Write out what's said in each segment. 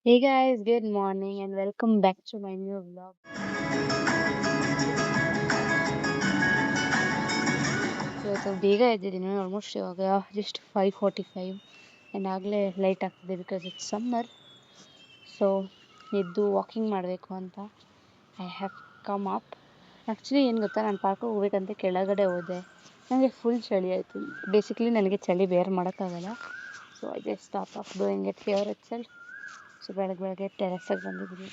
Hey guys, good morning and welcome back to my new vlog. ಇವತ್ತು ಬೇಗ ಎದ್ದಿದ್ದೀನಿ almost ಇವಾಗ just 5:45 and ಆಗಲೇ light ಆಗ್ತಿದೆ ಬಿಕಾಸ್ ಇಟ್ಸ್ ಸಮ್ಮರ್. ಸೊ ಎದ್ದು walking ಮಾಡಬೇಕು ಅಂತ I have come up. Actually ಏನು ಗೊತ್ತಾ, ನಾನು ಪಾರ್ಕಿಗೆ ಹೋಗ್ಬೇಕಂತ ಕೆಳಗಡೆ ಹೋದೆ. ನನಗೆ ಫುಲ್ ಚಳಿ ಆಯಿತು. ಬೇಸಿಕ್ಲಿ ನನಗೆ ಚಳಿ ಬೇರ್ ಮಾಡೋಕ್ಕಾಗಲ್ಲ. So I just stop of doing it here it self. So ಬೆಳಗ್ಗೆ ಟೆರೆಸ್ಸಾಗಿ ಬಂದಿದ್ದೀನಿ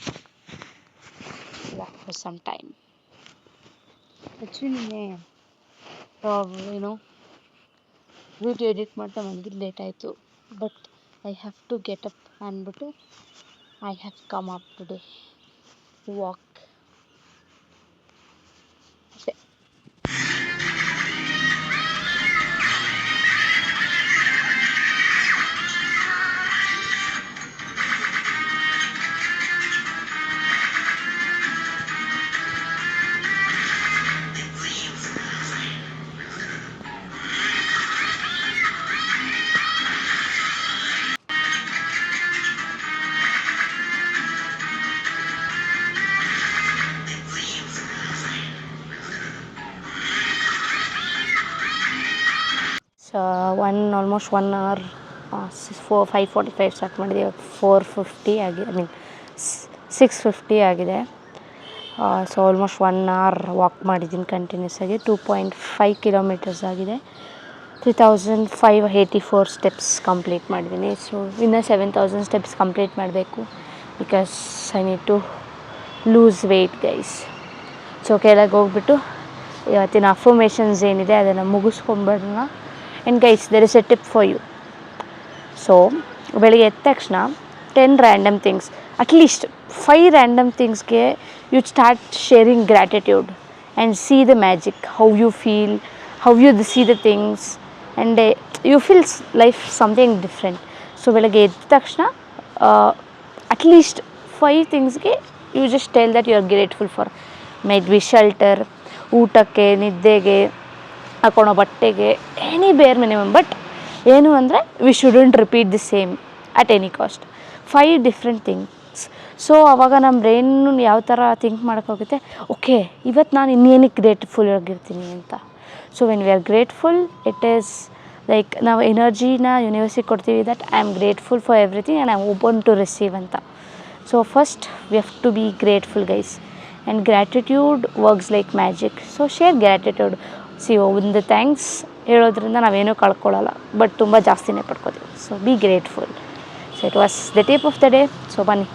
ಫಾರ್ ಸಮ್ ಟೈಮ್. ಆ್ಯಕ್ಚುಲಿ ನಿನ್ನೆ ಏನೋ ವಿಡಿಯೋ ಎಡಿಟ್ ಮಾಡ್ತಾ ಮಲಗಿದ್ದು ಲೇಟ್ ಆಯಿತು. But I have to get up ಅಂದ್ಬಿಟ್ಟು I have come up today walk. ಅಷ್ಟೇ. ಸೊ ಆಲ್ಮೋಸ್ಟ್ 1 hour 5:45 ಸ್ಟಾರ್ಟ್ ಮಾಡಿದೆ. 4:50 ಆಗಿದೆ, ಐ ಮೀನ್ 6:50 ಆಗಿದೆ. ಸೊ ಆಲ್ಮೋಸ್ಟ್ 1 hour ವಾಕ್ ಮಾಡಿದ್ದೀನಿ ಕಂಟಿನ್ಯೂಸ್ ಆಗಿ. 2.5 ಕಿಲೋಮೀಟರ್ಸ್ ಆಗಿದೆ. 3,584 ಸ್ಟೆಪ್ಸ್ ಕಂಪ್ಲೀಟ್ ಮಾಡಿದ್ದೀನಿ. ಸೊ ಇನ್ನು 7,000 ಸ್ಟೆಪ್ಸ್ ಕಂಪ್ಲೀಟ್ ಮಾಡಬೇಕು because I need to lose weight guys. So ಕೆಳಗೆ ಹೋಗ್ಬಿಟ್ಟು ಇವತ್ತಿನ ಅಫರ್ಮೇಷನ್ಸ್ ಏನಿದೆ ಅದನ್ನು ಮುಗಿಸ್ಕೊಂಡ್ಬಿಡೋಣ. And guys, there is a tip for you. So ಬೆಳಿಗ್ಗೆ ಎದ್ದ ತಕ್ಷಣ 10 ರ್ಯಾಂಡಮ್ ಥಿಂಗ್ಸ್, ಅಟ್ಲೀಸ್ಟ್ 5 ರ್ಯಾಂಡಮ್ ಥಿಂಗ್ಸ್ಗೆ you start sharing gratitude and see the magic, how you feel, how you see the things and you feel life something different. So ಬೆಳಗ್ಗೆ ಎದ್ದ ತಕ್ಷಣ at least 5 ಥಿಂಗ್ಸ್ಗೆ you just tell that you are grateful for. Might be shelter, ಊಟಕ್ಕೆ, ನಿದ್ದೆಗೆ, ಹಾಕೊಳ್ಳೋ ಬಟ್ಟೆಗೆ, any ಬೇರ್ minimum. But ಏನು ಅಂದರೆ V shouldn't repeat the same at any cost. 5 different things. So ಆವಾಗ ನಮ್ಮ ಬ್ರೈನು ಯಾವ ಥರ ಥಿಂಕ್ ಮಾಡೋಕ್ಕೋಗುತ್ತೆ, ಓಕೆ ಇವತ್ತು ನಾನು ಇನ್ನೇನಕ್ಕೆ ಗ್ರೇಟ್ಫುಲ್ ಆಗಿರ್ತೀನಿ ಅಂತ. So when we are grateful, it is like ನಾವು ಎನರ್ಜಿನ ಯೂನಿವರ್ಸಿಗೆ ಕೊಡ್ತೀವಿ that I am grateful for everything and I am open to receive ಅಂತ. So first we have to be grateful guys, and gratitude works like magic. So share gratitude. ಒಂದು thanks ಹೇಳೋದ್ರಿಂದ ನಾವೇನೂ ಕಳ್ಕೊಳ್ಳಲ್ಲ, but ತುಂಬ ಜಾಸ್ತಿನೇ ಪಡ್ಕೋತೀವಿ. So be grateful. So it was the tip of the day. So ಬನ್ನಿ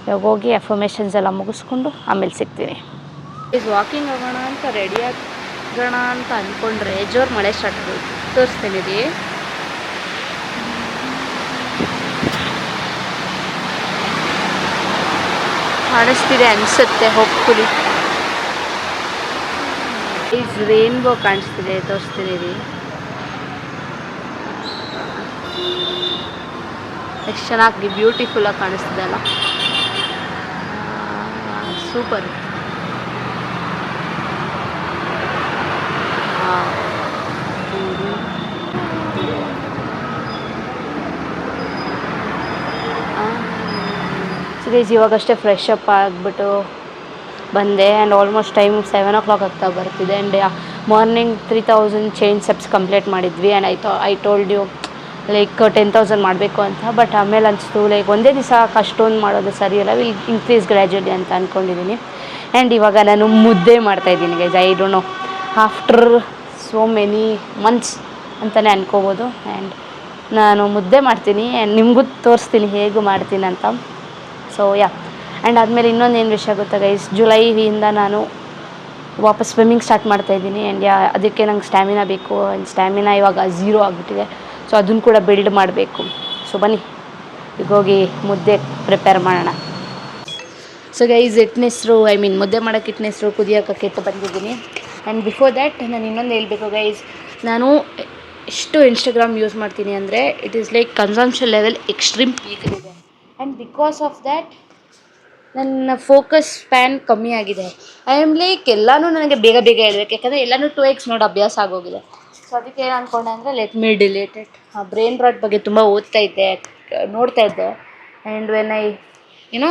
ಇವಾಗ ಹೋಗಿ ಅಫರ್ಮೇಷನ್ಸ್ ಎಲ್ಲ ಮುಗಿಸ್ಕೊಂಡು ಆಮೇಲೆ ಸಿಗ್ತೀನಿ. ಈಗ ವಾಕಿಂಗ್ ಹೋಗೋಣ ಅಂತ ರೆಡಿಯಾಗೋಣ ಅಂತ ಅಂದ್ಕೊಂಡ್ರೆ ಜೋರು ಮಳೆ ಸ್ಟಾರ್ಟ್ ಆಗೋದು. ತೋರಿಸ್ತೀನಿ ರೀ. ಕಾಣಿಸ್ತಿದೆ ಅನಿಸುತ್ತೆ, ಹೋಪ್ಫುಲಿ. ಈಸ್ ರೇನ್ಬೋ ಕಾಣಿಸ್ತಿದೆ, ತೋರಿಸ್ತೀನಿ ರೀ. ಎಷ್ಟು ಚೆನ್ನಾಗಿ ಬ್ಯೂಟಿಫುಲ್ಲಾಗಿ ಕಾಣಿಸ್ತಿದೆ ಅಲ್ಲ, ಸೂಪರ್. ಗೈಸ್ ಇವಾಗಷ್ಟೇ ಫ್ರೆಶ್ ಅಪ್ ಆಗಿಬಿಟ್ಟು ಬಂದೆ. ಆ್ಯಂಡ್ ಆಲ್ಮೋಸ್ಟ್ ಟೈಮ್ 7 o'clock ಆಗ್ತಾ ಬರ್ತಿದೆ. And morning 3,000 change steps complete ಮಾಡಿದ್ವಿ. And I told you like 10,000 ಮಾಡಬೇಕು ಅಂತ. ಬಟ್ ಆಮೇಲೆ ಅನಿಸ್ತು ಲೈಕ್ ಒಂದೇ ದಿವಸ ಅಷ್ಟೊಂದು ಮಾಡೋದು ಸರಿಯಲ್ಲ, ವಿಲ್ ಇನ್ಕ್ರೀಸ್ ಗ್ರ್ಯಾಜುಯಲಿ ಅಂತ ಅಂದ್ಕೊಂಡಿದ್ದೀನಿ. ಆ್ಯಂಡ್ ಇವಾಗ ನಾನು ಮುದ್ದೆ ಮಾಡ್ತಾಯಿದ್ದೀನಿ guys. I don't know, after so many months ಅಂತಲೇ ಅನ್ಕೋಬೋದು. ಆ್ಯಂಡ್ ನಾನು ಮುದ್ದೆ ಮಾಡ್ತೀನಿ ಆ್ಯಂಡ್ ನಿಮಗೂ ತೋರಿಸ್ತೀನಿ ಹೇಗೆ ಮಾಡ್ತೀನಿ ಅಂತ. So yeah. ಆ್ಯಂಡ್ ಆದಮೇಲೆ ಇನ್ನೊಂದೇನು ವಿಷಯ ಗೊತ್ತಾ ಗೈಸ್, ಜುಲೈಯಿಂದ ನಾನು ವಾಪಸ್ ಸ್ವಿಮ್ಮಿಂಗ್ ಸ್ಟಾರ್ಟ್ ಮಾಡ್ತಾಯಿದ್ದೀನಿ. ಆ್ಯಂಡ್ ಅದಕ್ಕೆ ನಂಗೆ ಸ್ಟ್ಯಾಮಿನಾ ಬೇಕು. ಆ್ಯಂಡ್ ಸ್ಟ್ಯಾಮಿನಾ ಇವಾಗ 0 ಆಗಿಬಿಟ್ಟಿದೆ. ಸೊ ಅದನ್ನು ಕೂಡ ಬಿಲ್ಡ್ ಮಾಡಬೇಕು. ಸೊ ಬನ್ನಿ ಈಗ ಹೋಗಿ ಮುದ್ದೆ ಪ್ರಿಪೇರ್ ಮಾಡೋಣ. ಸೊ ಗೈಸ್ ಹಿಟ್ಟಿನ ಮುದ್ದೆ ಮಾಡೋಕ್ಕೆ ಹಿಟ್ಟಿನ ಕುದಿಯೋಕೆ ಇಟ್ಟು ಬಂದಿದ್ದೀನಿ. ಆ್ಯಂಡ್ ಬಿಫೋರ್ ದ್ಯಾಟ್ ನಾನು ಇನ್ನೊಂದು ಹೇಳಬೇಕು ಗೈಸ್, ನಾನು ಎಷ್ಟು ಇನ್ಸ್ಟಾಗ್ರಾಮ್ ಯೂಸ್ ಮಾಡ್ತೀನಿ ಅಂದರೆ it is like consumption level extreme ಪೀಕಲ್ಲಿದೆ. ಆ್ಯಂಡ್ ಬಿಕಾಸ್ ಆಫ್ ದ್ಯಾಟ್ ನನ್ನ ಫೋಕಸ್ ಸ್ಪ್ಯಾನ್ ಕಮ್ಮಿ ಆಗಿದೆ. ಐ ಆಮ್ ಲೈಕ್ ಎಲ್ಲನೂ ನನಗೆ ಬೇಗ ಹೇಳ್ಬೇಕು, ಯಾಕಂದರೆ ಎಲ್ಲನೂ 2x ನೋಡಿ ಅಭ್ಯಾಸ ಆಗೋಗಿದೆ. ಸೊ ಅದಕ್ಕೆ ಏನು ಅಂದ್ಕೊಂಡೆ ಅಂದರೆ let me delete it. Brain rot ಬಗ್ಗೆ ತುಂಬ ನೋಡ್ತಾ ಇದ್ದೆ. ಆ್ಯಂಡ್ ವೆನ್ ಐ ಏನೋ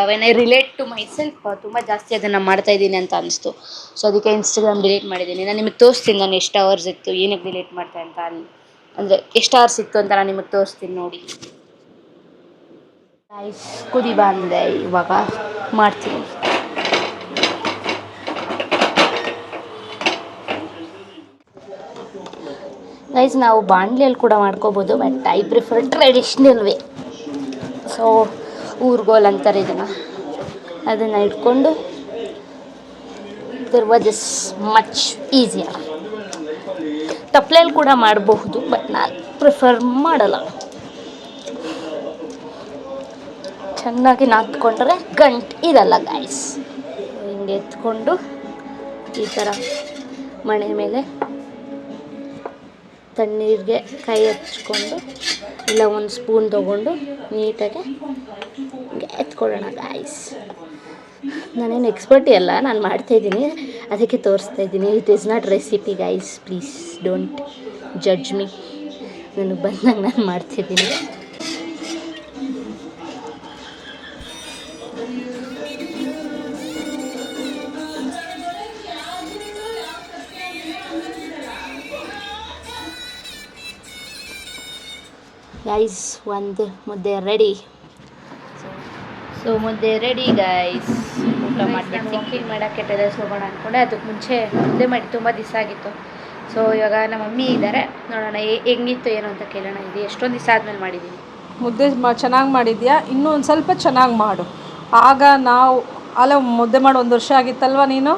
when I relate to myself ತುಂಬ ಜಾಸ್ತಿ ಅದನ್ನು ಮಾಡ್ತಾಯಿದ್ದೀನಿ ಅಂತ ಅನಿಸ್ತು. ಸೊ ಅದಕ್ಕೆ ಇನ್ಸ್ಟಾಗ್ರಾಮ್ ಡಿಲೀಟ್ ಮಾಡಿದ್ದೀನಿ. ನಾನು ನಿಮಗೆ ತೋರಿಸ್ತೀನಿ ನಾನು ಎಷ್ಟು ಅವರ್ಸ್ ಇತ್ತು, ಏನಕ್ಕೆ ಡಿಲೀಟ್ ಮಾಡ್ತೆ ಅಂತ. ಅಲ್ಲಿ ಅಂದರೆ ಎಷ್ಟು ಅವರ್ಸ್ ಇತ್ತು ಅಂತ ನಾನು ನಿಮಗೆ ತೋರಿಸ್ತೀನಿ ನೋಡಿ. ರೈಸ್ ಕುದಿ ಬಂದಿದೆ, ಇವಾಗ ಮಾಡ್ತೀನಿ. ಗೈಸ್ ನಾವು ಬಾಣಲೆಯಲ್ಲಿ ಕೂಡ ಮಾಡ್ಕೋಬೋದು, but I prefer traditional way. So ಊರ್ಗೋಲ್ ಅಂತಾರೆ ಇದನ್ನು, ಅದನ್ನು ಇಟ್ಕೊಂಡು there was is much easier. ತಪ್ಪಲೆಯಲ್ಲಿ ಕೂಡ ಮಾಡಬಹುದು, ಬಟ್ ನಾನು ಪ್ರಿಫರ್ ಮಾಡಲ್ಲ. ಚೆನ್ನಾಗಿ ನಾದ್ಕೊಂಡ್ರೆ ಗಂಟು ಇರಲ್ಲ ಗೈಸ್. ಹಿಂಗೆ ಎತ್ಕೊಂಡು ಈ ಥರ ಮಣೆ ಮೇಲೆ ತಣ್ಣೀರಿಗೆ ಕೈ ಹಚ್ಕೊಂಡು ಇಲ್ಲ ಒಂದು ಸ್ಪೂನ್ ತೊಗೊಂಡು ನೀಟಾಗಿ ಹಿಂಗೆ ಎತ್ಕೊಳ್ಳೋಣ ಗೈಸ್. ನಾನೇನು ಎಕ್ಸ್ಪರ್ಟಿ ಅಲ್ಲ, ನಾನು ಮಾಡ್ತಾಯಿದ್ದೀನಿ, ಅದಕ್ಕೆ ತೋರಿಸ್ತಾಯಿದ್ದೀನಿ. It is not recipe guys, please don't judge me. ನನಗೆ ಬಂದಾಗ ನಾನು ಮಾಡ್ತಿದ್ದೀನಿ. ಗೈಸ್ ಒಂದು ಮುದ್ದೆ ರೆಡಿ. ಸೊ ಮುದ್ದೆ ರೆಡಿ ಗೈಸ್. ಊಟ ಮಾಡಿಬಿಟ್ಟು ಸಿಕ್ಕಿಂಗ್ ಮಾಡೋಕ್ಕೆ ಟೆರೆಸ್ ಹೋಗೋಣ ಅಂದ್ಕೊಂಡೆ. ಅದಕ್ಕೆ ಮುಂಚೆ ಮುದ್ದೆ ಮಾಡಿ ತುಂಬ ದಿವಸ ಆಗಿತ್ತು. ಸೊ ಇವಾಗ ನಮ್ಮ ಮಮ್ಮಿ ಇದ್ದಾರೆ, ನೋಡೋಣ ಹೆಂಗಿತ್ತು ಏನು ಅಂತ ಕೇಳೋಣ. ಇದು ಎಷ್ಟೊಂದು ದಿವಸ ಆದಮೇಲೆ ಮಾಡಿದ್ದೀನಿ. ಮುದ್ದೆ ಚೆನ್ನಾಗಿ ಮಾಡಿದ್ಯಾ, ಇನ್ನೂ ಒಂದು ಸ್ವಲ್ಪ ಚೆನ್ನಾಗಿ ಮಾಡು. ಆಗ ನಾವು ಅಲ್ಲ ಮುದ್ದೆ ಮಾಡಿ 1 ವರ್ಷ ಆಗಿತ್ತಲ್ವ ನೀನು,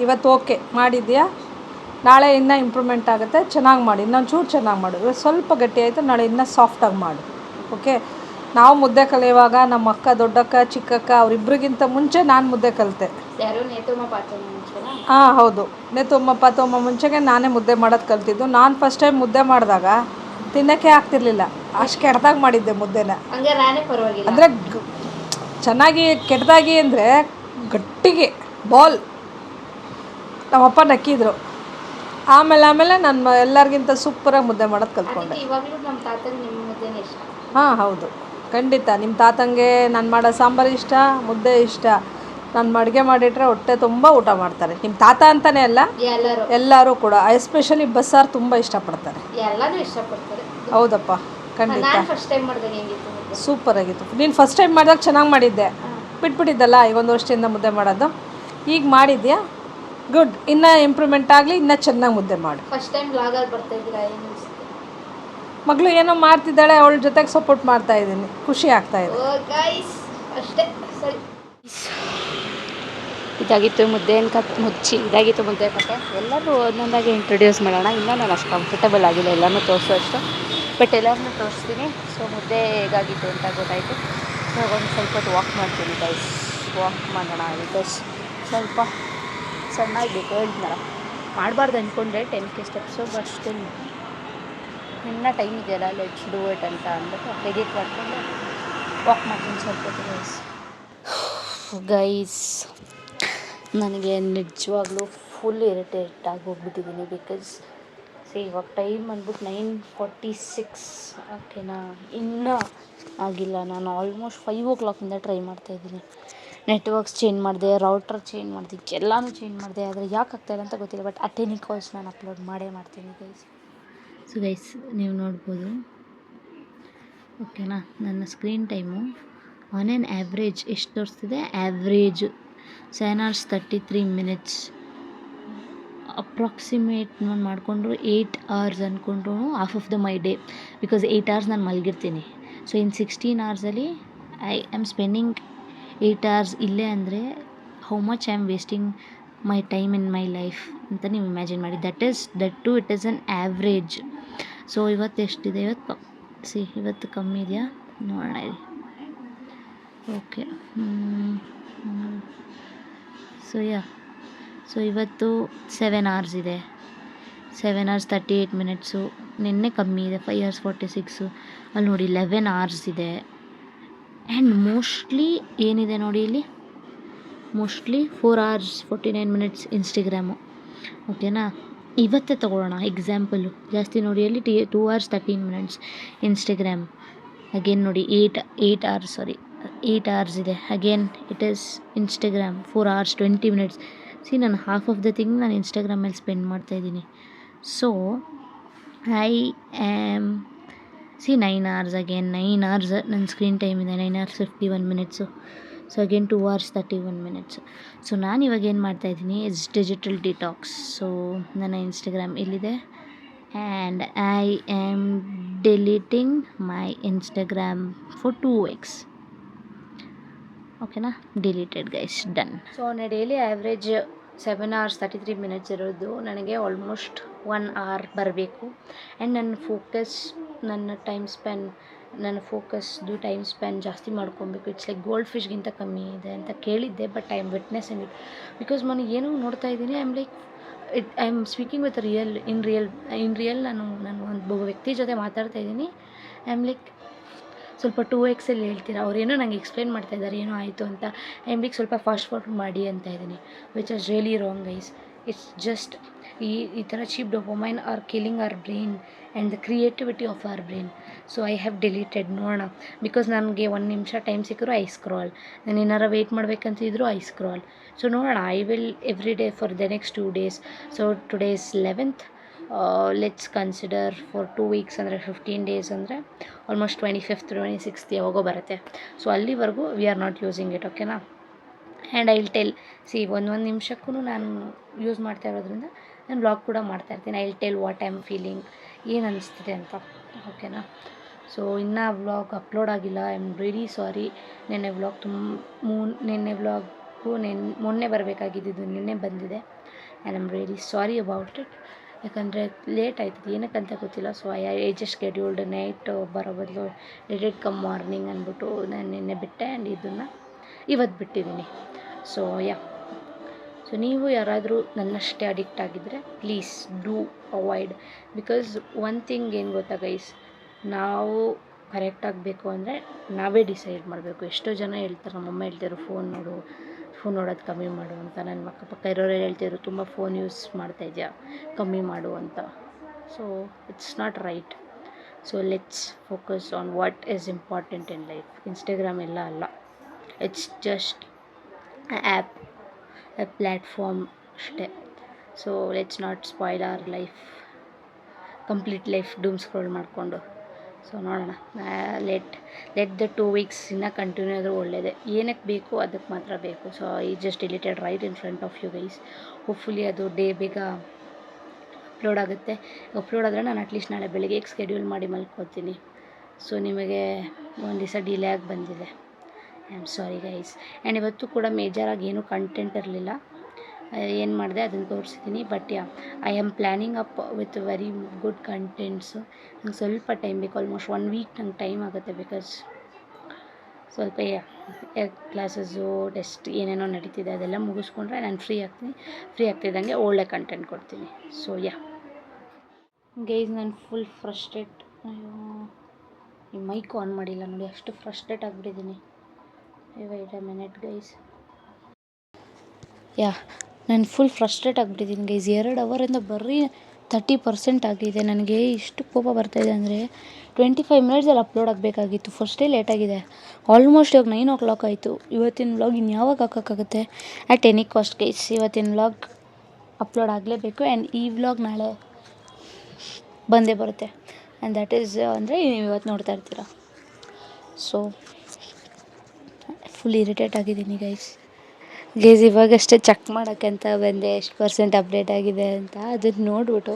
ಇವತ್ತು ಓಕೆ ಮಾಡಿದ್ಯಾ. ನಾಳೆ ಇನ್ನೂ ಇಂಪ್ರೂವ್ಮೆಂಟ್ ಆಗುತ್ತೆ. ಚೆನ್ನಾಗಿ ಮಾಡಿ, ಇನ್ನೊಂದು ಚೂರು ಚೆನ್ನಾಗಿ ಮಾಡು. ಇವತ್ತು ಸ್ವಲ್ಪ ಗಟ್ಟಿ ಆಯಿತು, ನಾಳೆ ಇನ್ನೂ ಸಾಫ್ಟಾಗಿ ಮಾಡು. ಓಕೆ. ನಾವು ಮುದ್ದೆ ಕಲಿಯುವಾಗ ನಮ್ಮ ಅಕ್ಕ, ದೊಡ್ಡಕ್ಕ, ಚಿಕ್ಕಕ್ಕ ಅವರಿಬ್ಬರಿಗಿಂತ ಮುಂಚೆ ನಾನು ಮುದ್ದೆ ಕಲಿತೆ. ಹಾಂ ಹೌದು, ನೇತಮ್ಮ ಪಾತಮ್ಮ ಮುಂಚೆಗೆ ನಾನೇ ಮುದ್ದೆ ಮಾಡೋದು ಕಲ್ತಿದ್ದು. ನಾನು ಫಸ್ಟ್ ಟೈಮ್ ಮುದ್ದೆ ಮಾಡಿದಾಗ ತಿನ್ನೋಕ್ಕೆ ಆಗ್ತಿರ್ಲಿಲ್ಲ, ಅಷ್ಟು ಕೆಟ್ಟದಾಗಿ ಮಾಡಿದ್ದೆ ಮುದ್ದೆನ. ಅಂದರೆ ಚೆನ್ನಾಗಿ ಕೆಟ್ಟದಾಗಿ ಅಂದರೆ ಗಟ್ಟಿಗೆ ಬಾಲ್. ನಮ್ಮಪ್ಪ ನಕ್ಕಿದ್ರು. ಆಮೇಲೆ ನಾನು ಎಲ್ಲರಿಗಿಂತ ಸೂಪರಾಗಿ ಮುದ್ದೆ ಮಾಡೋದು ಕಲ್ತ್ಕೊಂಡೆ. ಹಾಂ ಹೌದು, ಖಂಡಿತ. ನಿಮ್ಮ ತಾತಂಗೆ ನಾನು ಮಾಡೋ ಸಾಂಬಾರು ಇಷ್ಟ, ಮುದ್ದೆ ಇಷ್ಟ. ನಾನು ಅಡುಗೆ ಮಾಡಿಟ್ರೆ ಹೊಟ್ಟೆ ತುಂಬ ಊಟ ಮಾಡ್ತಾರೆ. ನಿಮ್ಮ ತಾತ ಅಂತಲೇ ಅಲ್ಲ, ಎಲ್ಲರೂ ಕೂಡ. ಎಸ್ಪೆಷಲಿ ಬಸ್ಸಾರು ತುಂಬ ಇಷ್ಟಪಡ್ತಾರೆ. ಹೌದಪ್ಪ, ಖಂಡಿತ ಸೂಪರಾಗಿತ್ತು. ನೀನು ಫಸ್ಟ್ ಟೈಮ್ ಮಾಡಿದಾಗ ಚೆನ್ನಾಗಿ ಮಾಡಿದ್ದೆ, ಬಿಟ್ಬಿಟ್ಟಿದ್ದಲ್ಲ ಈಗ 1 ವರ್ಷದಿಂದ ಮುದ್ದೆ ಮಾಡೋದು. ಈಗ ಮಾಡಿದ್ಯಾ, ಗುಡ್. ಇನ್ನೂ ಇಂಪ್ರೂವ್ಮೆಂಟ್ ಆಗಲಿ, ಇನ್ನೂ ಚೆನ್ನಾಗಿ ಮುದ್ದೆ ಮಾಡು. ಫಸ್ಟ್ ಟೈಮ್ ಬ್ಲಾಗಲ್ಲಿ ಬರ್ತಾ ಇದ್ದೀರಾ, ಏನು ಮಗಳು ಏನೋ ಮಾಡ್ತಿದ್ದಾಳೆ, ಅವಳ ಜೊತೆಗೆ ಸಪೋರ್ಟ್ ಮಾಡ್ತಾ ಇದ್ದೀನಿ, ಖುಷಿ ಆಗ್ತಾ ಇದೆ. ಅಷ್ಟೇ, ಸರಿ. ಇದಾಗಿತ್ತು ಮುದ್ದೆ ಮುಚ್ಚಿ, ಇದಾಗಿತ್ತು ಮುದ್ದೆ ಕತೆ. ಎಲ್ಲರೂ ಒಂದೊಂದಾಗಿ ಇಂಟ್ರೊಡ್ಯೂಸ್ ಮಾಡೋಣ. ಇನ್ನೂ ನಾನು ಅಷ್ಟು ಕಂಫರ್ಟಬಲ್ ಆಗಿಲ್ಲ ಎಲ್ಲನೂ ತೋರಿಸೋಷ್ಟು, ಬಟ್ ಎಲ್ಲರನ್ನೂ ತೋರಿಸ್ತೀನಿ. ಸೊ ಮುದ್ದೆ ಹೇಗಾಗಿತ್ತು ಅಂತ ಗೊತ್ತಾಯಿತು. ಸೊ ಒಂದು ಸ್ವಲ್ಪ ಹೊತ್ತು ವಾಕ್ ಮಾಡ್ತೀನಿ ಗೈಸ್. ವಾಕ್ ಮಾಡೋಣ, ಬಿಕಾಸ್ ಸ್ವಲ್ಪ ಸಣ್ಣಾಗಬೇಕು. ಹೇಳಿದ್ನಲ್ಲ ಮಾಡಬಾರ್ದು ಅಂದ್ಕೊಂಡ್ರೆ 10K ಸ್ಟೆಪ್ಸು, ಬಟ್ ಸ್ಟಿಲ್ ಇನ್ನೂ ಟೈಮ್ ಇದೆಯಲ್ಲ, ಲೆಟ್ಸ್ ಡೂ ಇಟ್ ಅಂತ ಅಂದ್ಬಿಟ್ಟು ಎಡಿಟ್ ಮಾಡಿಕೊಂಡು ವಾಕ್ ಮಾಡ್ತೀನಿ ಸ್ವಲ್ಪ ಗೈಸ್. ನನಗೆ ನಿಜವಾಗ್ಲೂ ಫುಲ್ ಇರಿಟೇಟ್ ಆಗೋಗ್ಬಿಟ್ಟಿದ್ದೀನಿ. ಬಿಕಾಸ್ ಇವಾಗ ಟೈಮ್ ಅಂದ್ಬಿಟ್ಟು 9:46 ಓಕೆನಾ, ಇನ್ನೂ ಆಗಿಲ್ಲ. ನಾನು ಆಲ್ಮೋಸ್ಟ್ 5 o'clock ಟ್ರೈ ಮಾಡ್ತಾಯಿದ್ದೀನಿ. ನೆಟ್ವರ್ಕ್ಸ್ ಚೇಂಜ್ ಮಾಡಿದೆ, ರೌಟರ್ ಚೇಂಜ್ ಮಾಡಿದೆ, ಎಲ್ಲನೂ ಚೇಂಜ್ ಮಾಡಿದೆ. ಆದರೆ ಯಾಕೆ ಆಗ್ತಾಯಿಲ್ಲ ಅಂತ ಗೊತ್ತಿಲ್ಲ, ಬಟ್ ಅಟೆನಿ ಕಾಲ್ಸ್ ನಾನು ಅಪ್ಲೋಡ್ ಮಾಡ್ತೀನಿ ಗೈಸ್. ಸೊ ಗೈಸ್ ನೀವು ನೋಡ್ಬೋದು ಓಕೆನಾ, ನನ್ನ screen time on an average ಎಷ್ಟು ತೋರಿಸ್ತಿದೆ, ಆ್ಯಾವ್ರೇಜ್ 7 hours 33 minutes. ಅಪ್ರಾಕ್ಸಿಮೇಟ್ ನಾನು ಮಾಡಿಕೊಂಡ್ರು 8 hours ಅಂದ್ಕೊಂಡ್ರು half of the my day. Because 8 hours ನಾನು ಮಲಗಿರ್ತೀನಿ. ಸೊ ಇನ್ 16 hoursಲ್ಲಿ ಐ ಆಮ್ ಸ್ಪೆಂಡಿಂಗ್ 8 hours ಇಲ್ಲೇ. ಅಂದರೆ how much I am wasting my time in my life ಅಂತ ನೀವು ಇಮ್ಯಾಜಿನ್ ಮಾಡಿ. That to it is an average. So ಇವತ್ತು ಎಷ್ಟಿದೆ, ಇವತ್ತು ಕಮ್ಮಿ ಇದೆಯಾ ನೋಡೋಣ ಇಲ್ಲಿ. ಓಕೆ, ಸೊ ಇವತ್ತು 7 hours ಇದೆ, 7 hours 38 minutes. ನಿನ್ನೆ ಕಮ್ಮಿ ಇದೆ, 5 hours 46. ಅಲ್ಲಿ ನೋಡಿ 11 hours ಇದೆ. ಆ್ಯಂಡ್ ಮೋಸ್ಟ್ಲಿ ಏನಿದೆ ನೋಡಿ ಇಲ್ಲಿ, ಮೋಸ್ಟ್ಲಿ 4 hours 49 minutes ಇನ್ಸ್ಟಾಗ್ರಾಮು. ಓಕೆನಾ, ಇವತ್ತೇ ತೊಗೊಳ್ಳೋಣ ಎಕ್ಸಾಂಪಲು. ಜಾಸ್ತಿ ನೋಡಿ ಅಲ್ಲಿ 2 hours 13 minutes ಇನ್ಸ್ಟಾಗ್ರಾಮ್. ಅಗೇನ್ ನೋಡಿ 8 hours 8 hours ಇದೆ. Again it is Instagram 4 hours 20 minutes. ನಾನು ಹಾಫ್ ಆಫ್ ದ ಥಿಂಗ್ ನಾನು ಇನ್ಸ್ಟಾಗ್ರಾಮ್ ಮೇಲೆ ಸ್ಪೆಂಡ್ ಮಾಡ್ತಾಯಿದ್ದೀನಿ. So I am 9 hours again 9 hours ನನ್ನ ಸ್ಕ್ರೀನ್ ಟೈಮ್ ಇದೆ. 9 hours 51 minutes. So again 2 hours 31 minutes. So ನಾನು ಇವಾಗ ಏನು ಮಾಡ್ತಾಯಿದ್ದೀನಿ ಇಟ್ಸ್ ಡಿಜಿಟಲ್ ಡಿಟಾಕ್ಸ್. ಸೊ ನನ್ನ ಇನ್ಸ್ಟಾಗ್ರಾಮ್ ಇಲ್ಲಿದೆ and I am deleting my Instagram for 2 weeks. ಓಕೆನಾ, deleted guys, done. So on A daily average 7 hours 33 minutes ಇರೋದು ನನಗೆ ಆಲ್ಮೋಸ್ಟ್ 1 hour ಬರಬೇಕು. ಆ್ಯಂಡ್ ನನ್ನ ಫೋಕಸ್, ನನ್ನ ಫೋಕಸ್ದು ಟೈಮ್ ಸ್ಪ್ಯಾನ್ ಜಾಸ್ತಿ ಮಾಡ್ಕೊಬೇಕು. ಇಟ್ಸ್ ಲೈಕ್ ಗೋಲ್ಡ್ ಫಿಶ್ಗಿಂತ ಕಮ್ಮಿ ಇದೆ ಅಂತ ಕೇಳಿದ್ದೆ, but I am witnessing it. Because ನಾನು ಏನೋ ನೋಡ್ತಾ ಇದ್ದೀನಿ, I am speaking with in real ನಾನು ಒಂದು ವ್ಯಕ್ತಿ ಜೊತೆ ಮಾತಾಡ್ತಾ ಇದ್ದೀನಿ. ಐ ಆಮ್ ಲೈಕ್ ಸ್ವಲ್ಪ 2x ಹೇಳ್ತೀರಾ, ಅವ್ರೇನೋ ನಂಗೆ ಎಕ್ಸ್ಪ್ಲೇನ್ ಮಾಡ್ತಾ ಇದ್ದಾರೆ ಏನೋ ಆಯಿತು ಅಂತ. ಐ ಆಮ್ ಲೈಕ್ ಸ್ವಲ್ಪ ಫಾಸ್ಟ್ ಫಾರ್ವರ್ಡ್ ಮಾಡಿ ಅಂತ ಇದ್ದೀನಿ, which is really wrong guys. It's just ಈ ಥರ cheap dopamine R killing hour brain and the creativity of our brain. So I have deleted, ನೋಡೋಣ. ಬಿಕಾಸ್ ನನಗೆ 1 ನಿಮಿಷ ಟೈಮ್ ಸಿಕ್ಕರೂ ಐ ಸ್ಕ್ರಾಲ್, ನಾನು ಏನಾರು ವೆಯ್ಟ್ ಮಾಡಬೇಕಂತಿದ್ರು ಐ ಸ್ಕ್ರಾಲ್. ಸೊ ನೋಡೋಣ, I will every day for the next 2 days. So today is 11th. Let's consider for 2 weeks ಅಂದರೆ 15 days ಅಂದರೆ almost 25th 26th ಯಾವಾಗೋ ಬರುತ್ತೆ. ಸೊ ಅಲ್ಲಿವರೆಗೂ we are not using it, ಓಕೆನಾ. And I will tell, ಒಂದು ನಿಮಿಷಕ್ಕೂ ನಾನು use ಮಾಡ್ತಾ ಇರೋದ್ರಿಂದ ನಾನು ವ್ಲಾಗ್ ಕೂಡ ಮಾಡ್ತಾಯಿರ್ತೀನಿ. I will tell what I am feeling, ಏನು ಅನಿಸ್ತಿದೆ ಅಂತ, ಓಕೆನಾ. ಸೊ ಇನ್ನೂ ವ್ಲಾಗ್ ಅಪ್ಲೋಡ್ ಆಗಿಲ್ಲ, ಐ ಆಮ್ ರಿಯಲಿ ಸಾರಿ. ನಿನ್ನೆ ವ್ಲಾಗು ಮೊನ್ನೆ ಬರಬೇಕಾಗಿದ್ದು ನಿನ್ನೆ ಬಂದಿದೆ. And I am really sorry about it. ಯಾಕಂದರೆ ಲೇಟ್ ಆಯ್ತದೆ, ಏನಕ್ಕಂತ ಗೊತ್ತಿಲ್ಲ. So I just scheduled night ಬರೋ ಬದಲು ಲೇಟ್ ಕಮ್ ಮಾರ್ನಿಂಗ್ ಅಂದ್ಬಿಟ್ಟು ನಾನು ನಿನ್ನೆ ಬಿಟ್ಟೆ. ಆ್ಯಂಡ್ ಇದನ್ನು ಇವತ್ತು ಬಿಟ್ಟಿದ್ದೀನಿ. ಸೊ ಸೊ ನೀವು ಯಾರಾದರೂ ನನ್ನಷ್ಟೇ ಅಡಿಕ್ಟ್ ಆಗಿದ್ದರೆ please do avoid. Because one thing ಏನು ಗೊತ್ತಾ ಗೈಸ್, ನಾವು ಕರೆಕ್ಟ್ ಆಗಬೇಕು ಅಂದರೆ ನಾವೇ ಡಿಸೈಡ್ ಮಾಡಬೇಕು. ಎಷ್ಟೋ ಜನ ಹೇಳ್ತಾರೆ, ನಮ್ಮಮ್ಮ ಹೇಳ್ತಿದ್ರು ಫೋನ್ ನೋಡೋದು ಕಮ್ಮಿ ಮಾಡು ಅಂತ. ನನ್ನ ಅಕ್ಕಪಕ್ಕ ಇರೋರೇ ಹೇಳ್ತಿದ್ರು ತುಂಬ ಫೋನ್ ಯೂಸ್ ಮಾಡ್ತಾಯಿದ್ಯಾ, ಕಮ್ಮಿ ಮಾಡು ಅಂತ. So it's not right. So let's focus on what is important in life. Instagram ಎಲ್ಲ ಅಲ್ಲ, it's just app, a platform ಅಷ್ಟೇ. So let's not spoil our life, complete life doom scroll ಮಾಡಿಕೊಂಡು. So ನೋಡೋಣ, let the 2 weeks ಇನ್ನೂ continue ಆದರೂ ಒಳ್ಳೆಯದೇ. ಏನಕ್ಕೆ ಬೇಕು ಅದಕ್ಕೆ ಮಾತ್ರ ಬೇಕು. So I just deleted right in front of you guys. Hopefully ಅದು ಬೇಗ ಅಪ್ಲೋಡ್ ಆಗುತ್ತೆ. ಅಪ್ಲೋಡ್ ಆದರೆ ನಾನು ಅಟ್ಲೀಸ್ಟ್ ನಾಳೆ ಬೆಳಗ್ಗೆ ಸ್ಕೆಡ್ಯೂಲ್ ಮಾಡಿ ಮಲ್ಕೋತೀನಿ. ಸೊ ನಿಮಗೆ ಒಂದು ದಿವಸ ಡಿಲೇ ಆಗಿ ಬಂದಿದೆ, I am sorry guys. And ಇವತ್ತು ಕೂಡ ಮೇಜರಾಗಿ ಏನೂ ಕಂಟೆಂಟ್ ಇರಲಿಲ್ಲ, ಏನು ಮಾಡಿದೆ ಅದನ್ನು ತೋರಿಸಿದ್ದೀನಿ. But I am planning up with very good contents. ನಂಗೆ ಸ್ವಲ್ಪ ಟೈಮ್ ಬೇಕು, ಆಲ್ಮೋಸ್ಟ್ 1 week ನಂಗೆ ಟೈಮ್ ಆಗುತ್ತೆ. ಬಿಕಾಸ್ ಸ್ವಲ್ಪ ಕ್ಲಾಸಸ್ಸು ಟೆಸ್ಟ್ ಏನೇನೋ ನಡೀತಿದೆ, ಅದೆಲ್ಲ ಮುಗಿಸ್ಕೊಂಡ್ರೆ ನಾನು ಫ್ರೀ ಆಗ್ತಿದ್ದಂಗೆ ಒಳ್ಳೆ ಕಂಟೆಂಟ್ ಕೊಡ್ತೀನಿ. ಸೊ ಗೈಸ್, ನಾನು ಫುಲ್ ಫ್ರಸ್ಟ್ರೇಟ್. ಈ ಮೈಕ್ ಆನ್ ಮಾಡಿಲ್ಲ ನೋಡಿ, ಅಷ್ಟು ಫ್ರಸ್ಟ್ರೇಟ್ ಆಗಿಬಿಟ್ಟಿದ್ದೀನಿ. Wait a minute guys. ನಾನು ಫುಲ್ ಫ್ರಸ್ಟ್ರೇಟ್ ಆಗಿಬಿಟ್ಟಿದ್ದೀನಿ ಗೈಸ್. 2 ಅವರಿಂದ ಬರೀ 30% ಆಗಿದೆ. ನನಗೆ ಇಷ್ಟು ಕೋಪ ಬರ್ತಾಯಿದೆ ಅಂದರೆ 25 minutesಲ್ಲಿ ಅಪ್ಲೋಡ್ ಆಗಬೇಕಾಗಿತ್ತು. ಫಸ್ಟೇ ಲೇಟಾಗಿದೆ. ಆಲ್ಮೋಸ್ಟ್ ಇವಾಗ 9 o'clock ಆಯಿತು. ಇವತ್ತಿನ ವ್ಲಾಗ್ ಇನ್ಯಾವಾಗ ಹಾಕೋಕ್ಕಾಗುತ್ತೆ? ಅಟ್ ಎನಿ ಕಾಸ್ಟ್ ಗೈಸ್, ಇವತ್ತಿನ ವ್ಲಾಗ್ ಅಪ್ಲೋಡ್ ಆಗಲೇಬೇಕು. ಆ್ಯಂಡ್ ಈ ವ್ಲಾಗ್ ನಾಳೆ ಬಂದೇ ಬರುತ್ತೆ. ಆ್ಯಂಡ್ ದ್ಯಾಟ್ ಈಸ್ ಅಂದರೆ ನೀವು ಇವತ್ತು ನೋಡ್ತಾ ಇರ್ತೀರ. ಸೊ ಫುಲ್ ಇರಿಟೇಟ್ ಆಗಿದ್ದೀನಿ ಗೈಸ್. ಇವಾಗಷ್ಟೇ ಚೆಕ್ ಮಾಡೋಕ್ಕೆ ಅಂತ ಬಂದೆ ಎಷ್ಟು % ಅಪ್ಡೇಟ್ ಆಗಿದೆ ಅಂತ. ಅದನ್ನು ನೋಡಿಬಿಟ್ಟು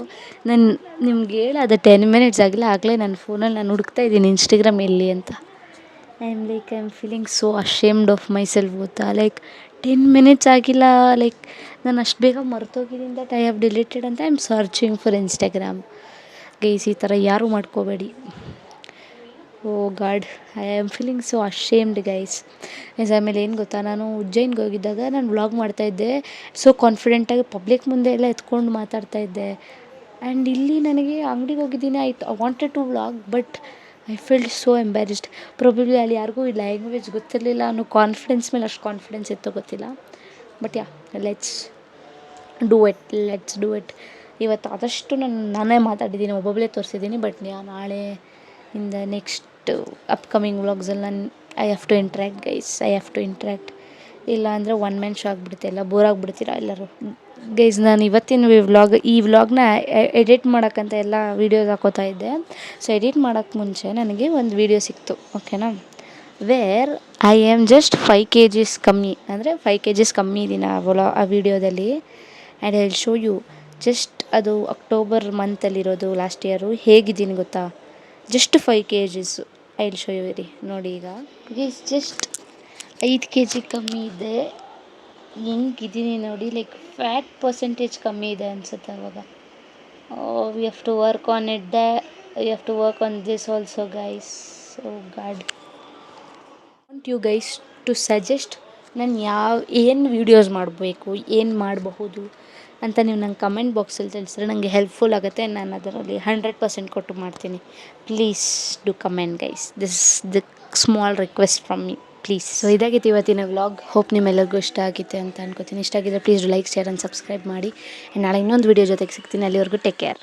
ನಾನು ನಿಮ್ಗೆ ಅದು 10 minutes ಆಗಿಲ್ಲ, ಆಗಲೇ ನನ್ನ ಫೋನಲ್ಲಿ ನಾನು ಹುಡುಕ್ತಾ ಇದ್ದೀನಿ ಇನ್ಸ್ಟಾಗ್ರಾಮ್ ಎಲ್ಲಿ ಅಂತ. I am feeling so ashamed of myself, ಗೊತ್ತಾ. 10 minutes ಆಗಿಲ್ಲ, ನಾನು ಅಷ್ಟು ಬೇಗ ಮರ್ತೋಗಿದ್ದೀನಿ ದಟ್ ಐ ಹ್ಯಾವ್ ಡಿಲೀಟೆಡ್ ಅಂತ. I am searching for Instagram guys. ಈ ಥರ ಯಾರೂ ಮಾಡ್ಕೋಬೇಡಿ. Oh God, I am feeling so ashamed guys. ಆಮೇಲೆ ಏನು ಗೊತ್ತಾ, ನಾನು ಉಜ್ಜಯಿನ್ಗೆ ಹೋಗಿದ್ದಾಗ ನಾನು ವ್ಲಾಗ್ ಮಾಡ್ತಾಯಿದ್ದೆ. ಸೊ ಕಾನ್ಫಿಡೆಂಟಾಗಿ ಪಬ್ಲಿಕ್ ಮುಂದೆ ಎಲ್ಲ ಎತ್ಕೊಂಡು ಮಾತಾಡ್ತಾಯಿದ್ದೆ. ಆ್ಯಂಡ್ ಇಲ್ಲಿ ನನಗೆ ಅಂಗಡಿಗೆ ಹೋಗಿದ್ದೀನಿ, I wanted to vlog, but I felt so embarrassed. Probably ಅಲ್ಲಿ ಯಾರಿಗೂ ಈ ಲ್ಯಾಂಗ್ವೇಜ್ ಗೊತ್ತಿರಲಿಲ್ಲ ಅನ್ನೋ ಕಾನ್ಫಿಡೆನ್ಸ್ ಮೇಲೆ ಅಷ್ಟು ಕಾನ್ಫಿಡೆನ್ಸ್ ಇತ್ತೋ ಗೊತ್ತಿಲ್ಲ. But let's do it. ಇವತ್ತು ಆದಷ್ಟು ನಾನೇ ಮಾತಾಡಿದ್ದೀನಿ, ಒಬ್ಬೊಬ್ಬಳೇ ತೋರಿಸಿದ್ದೀನಿ. ಬಟ್ ನಾಳೆ ಇಂದ ನೆಕ್ಸ್ಟ್ ಅಪ್ಕಮಿಂಗ್ ವ್ಲಾಗ್ಸಲ್ಲಿ ನಾನು I have to interact guys, I have to interact. ಇಲ್ಲ ಅಂದರೆ ಒನ್ ಮ್ಯಾನ್ ಶೋ ಆಗಿಬಿಡುತ್ತೆ, ಎಲ್ಲ ಬೋರ್ ಆಗಿಬಿಡ್ತೀರಾ ಎಲ್ಲರೂ. ಗೈಸ್ ನಾನು ಇವತ್ತಿನ ಈ ವ್ಲಾಗ್ನ ಎಡಿಟ್ ಮಾಡೋಕ್ಕಂತ ಎಲ್ಲ ವೀಡಿಯೋಸ್ ಹಾಕೋತಾ ಇದ್ದೆ. ಸೊ ಎಡಿಟ್ ಮಾಡೋಕ್ಕೆ ಮುಂಚೆ ನನಗೆ ಒಂದು ವೀಡಿಯೋ ಸಿಕ್ತು, ಓಕೆನಾ, where I am just 5 kgs ಕಮ್ಮಿ, ಅಂದರೆ 5 kgs ಕಮ್ಮಿ ಇದ್ದೀನಿ ಆ ವಿಡಿಯೋದಲ್ಲಿ. And I will show you just ಅದು ಅಕ್ಟೋಬರ್ ಮಂತಲ್ಲಿರೋದು ಲಾಸ್ಟ್ ಇಯರು. ಹೇಗಿದ್ದೀನಿ ಗೊತ್ತಾ, just 5 kgs. I will show you very, ನೋಡಿ ಈಗ ಗೈಸ್ ಜಸ್ಟ್ 5 kg ಕಮ್ಮಿ ಇದೆ. ಹೆಂಗಿದ್ದೀನಿ ನೋಡಿ, ಲೈಕ್ ಫ್ಯಾಟ್ ಪರ್ಸೆಂಟೇಜ್ ಕಮ್ಮಿ ಇದೆ ಅನಿಸುತ್ತೆ ಅವಾಗ. We have to work on it, we have to work on this also guys. Oh god, want you guys to suggest ನಾನು ಏನು ವೀಡಿಯೋಸ್ ಮಾಡಬೇಕು, ಏನು ಮಾಡಬಹುದು ಅಂತ ನೀವು ನಂಗೆ ಕಮೆಂಟ್ ಬಾಕ್ಸಲ್ಲಿ ತಿಳಿಸಿದ್ರೆ ನನಗೆ ಹೆಲ್ಪ್ಫುಲ್ ಆಗುತ್ತೆ. ನಾನು ಅದರಲ್ಲಿ 100% ಕೊಟ್ಟು ಮಾಡ್ತೀನಿ. Please do comment guys, this the small request from me please. So ಇದಾಗಿತ್ತು ಇವತ್ತಿನ ವ್ಲಾಗ್. ಹೋಪ್ ನಿಮ್ಮೆಲ್ಲರಿಗೂ ಇಷ್ಟ ಆಗಿದೆ ಅಂತ ಅನ್ಕೋತೀನಿ. ಇಷ್ಟ ಆಗಿದ್ರೆ please like, share and subscribe ಮಾಡಿ. ನಾಳೆ ಇನ್ನೊಂದು ವೀಡಿಯೋ ಜೊತೆಗೆ ಸಿಗ್ತೀನಿ. ಅಲ್ಲಿವರೆಗೂ ಟೇಕ್ ಕೇರ್.